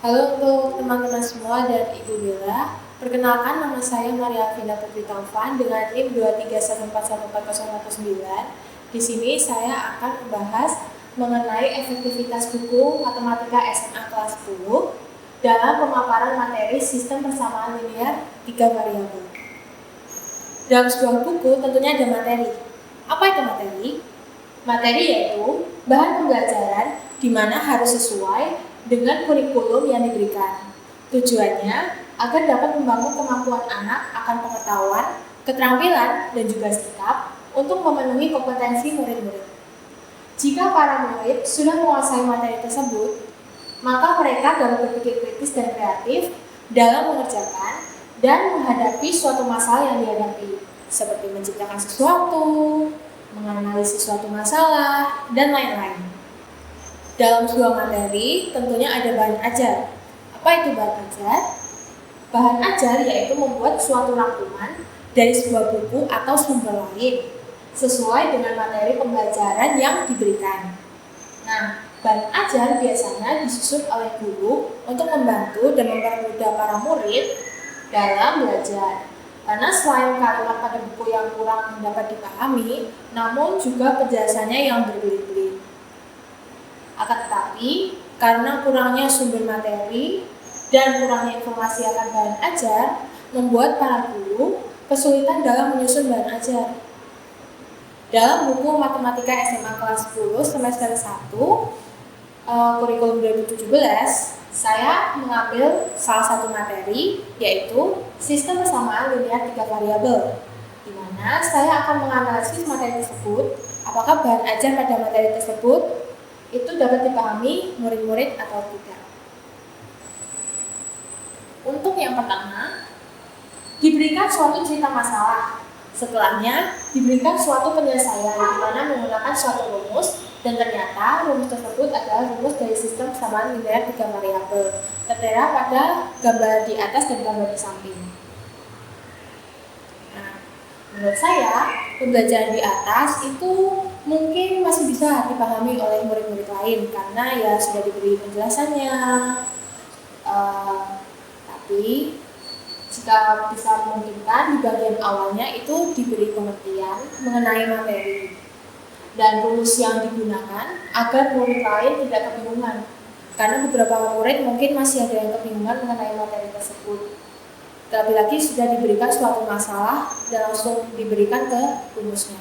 Halo untuk teman-teman semua dan Ibu Bella. Perkenalkan, nama saya Maria Alvina Putri Taufan dengan NIM 231414019. Di sini saya akan membahas mengenai efektivitas buku Matematika SMA kelas 10 dalam pemaparan materi sistem persamaan linear 3 variabel. Dalam sebuah buku tentunya ada materi. Apa itu materi? Materi yaitu bahan pembelajaran di mana harus sesuai dengan kurikulum yang diberikan. Tujuannya agar dapat membangun kemampuan anak akan pengetahuan, keterampilan, dan juga sikap untuk memenuhi kompetensi murid-murid. Jika para murid sudah menguasai materi tersebut, maka mereka dapat berpikir kritis dan kreatif dalam mengerjakan dan menghadapi suatu masalah yang dihadapi, seperti menciptakan sesuatu, menganalisis suatu masalah, dan lain-lain. Dalam sebuah materi, tentunya ada bahan ajar. Apa itu bahan ajar? Bahan ajar yaitu membuat suatu rangkuman dari sebuah buku atau sumber lain, sesuai dengan materi pembelajaran yang diberikan. Nah, bahan ajar biasanya disusun oleh guru untuk membantu dan mempermudah para murid dalam belajar. Karena selain kalimat pada buku yang kurang dapat dipahami, namun juga penjelasannya yang berbelit-belit. Akan tetapi, karena kurangnya sumber materi dan kurangnya informasi akan bahan ajar, membuat para guru kesulitan dalam menyusun bahan ajar. Dalam buku Matematika SMA kelas 10 semester 1, kurikulum 2017, saya mengambil salah satu materi, yaitu sistem persamaan linear 3 variabel, di mana saya akan menganalisis materi tersebut, apakah bahan ajar pada materi tersebut itu dapat dipahami murid-murid atau tidak. Untuk yang pertama, diberikan suatu cerita masalah. Setelahnya, diberikan suatu penyelesaian di mana menggunakan suatu rumus, dan ternyata rumus tersebut adalah rumus dari sistem persamaan linear 3 variabel, tertera pada gambar di atas dan gambar di samping. Nah, menurut saya, pembelajaran di atas itu mungkin masih bisa dipahami oleh murid-murid lain karena ya sudah diberi penjelasannya. Tapi jika bisa memungkinkan, di bagian awalnya itu diberi pengertian mengenai materi dan rumus yang digunakan agar murid lain tidak kebingungan. Karena beberapa murid mungkin masih ada yang kebingungan mengenai materi tersebut. Terlebih lagi sudah diberikan suatu masalah dan langsung diberikan ke rumusnya.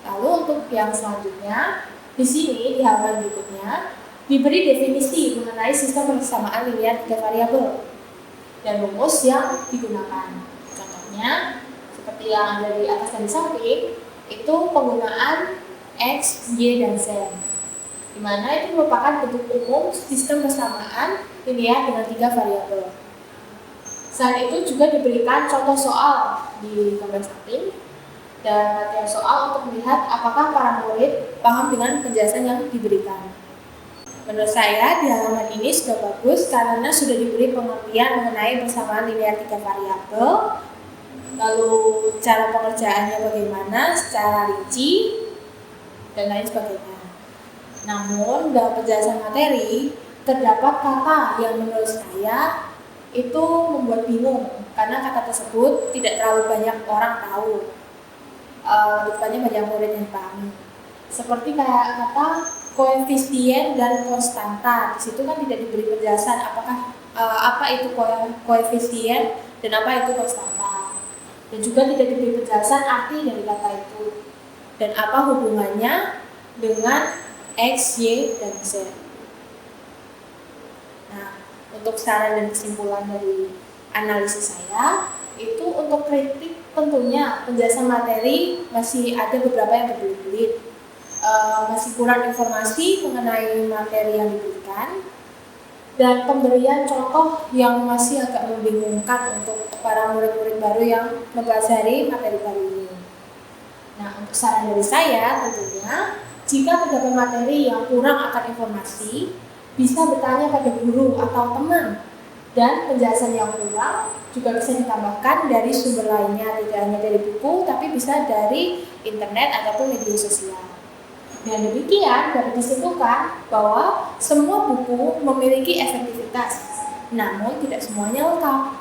Lalu untuk yang selanjutnya, di sini di halaman berikutnya diberi definisi mengenai sistem persamaan linear 3 variabel dan rumus yang digunakan. Contohnya, seperti yang ada di atas dan di samping, itu penggunaan X, Y, dan Z, di mana itu merupakan bentuk umum sistem persamaan linear dengan 3 variabel. Selain itu juga diberikan contoh soal di gambar samping dan latihan soal untuk melihat apakah para murid paham dengan penjelasan yang diberikan. Menurut saya, di halaman ini sudah bagus karena sudah diberi pengertian mengenai persamaan linear 3 variabel, lalu cara pengerjaannya bagaimana, secara rinci, dan lain sebagainya. Namun, dalam penjelasan materi, terdapat kata yang menurut saya itu membuat bingung, karena kata tersebut tidak terlalu banyak orang tahu. Lebih banyak murid yang pahami. Seperti kayak kata koefisien dan konstanta. Di situ kan tidak diberi penjelasan apakah apa itu koefisien dan apa itu konstanta. Dan juga tidak diberi penjelasan arti dari kata itu dan apa hubungannya dengan X, Y, dan Z. Nah, untuk saran dan kesimpulan dari analisis saya, itu untuk kritik tentunya penjelasan materi masih ada beberapa yang berbelit-belit. Masih kurang informasi mengenai materi yang diberikan dan pemberian contoh yang masih agak membingungkan untuk para murid-murid baru yang mempelajari materi baru ini. Nah, untuk saran dari saya tentunya, jika terdapat materi yang kurang akan informasi, bisa bertanya pada guru atau teman, dan penjelasan yang kurang juga bisa ditambahkan dari sumber lainnya, tidak hanya dari buku, tapi bisa dari internet ataupun media sosial. Dengan demikian, dapat disimpulkan bahwa semua buku memiliki efektivitas, namun tidak semuanya lengkap.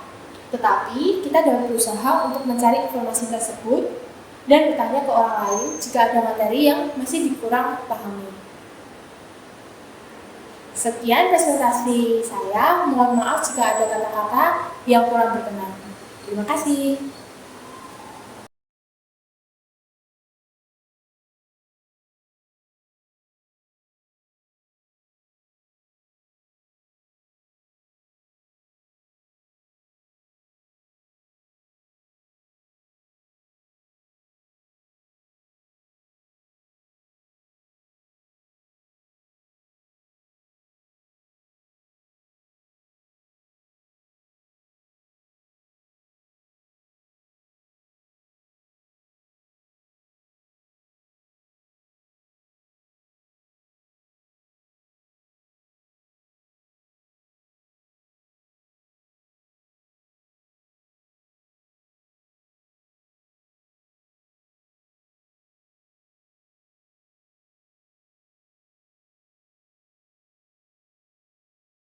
Tetapi, kita dapat berusaha untuk mencari informasi tersebut dan bertanya ke orang lain jika ada materi yang masih dikurang pahami. Sekian presentasi saya, mohon maaf jika ada kata-kata yang kurang berkenan. Terima kasih.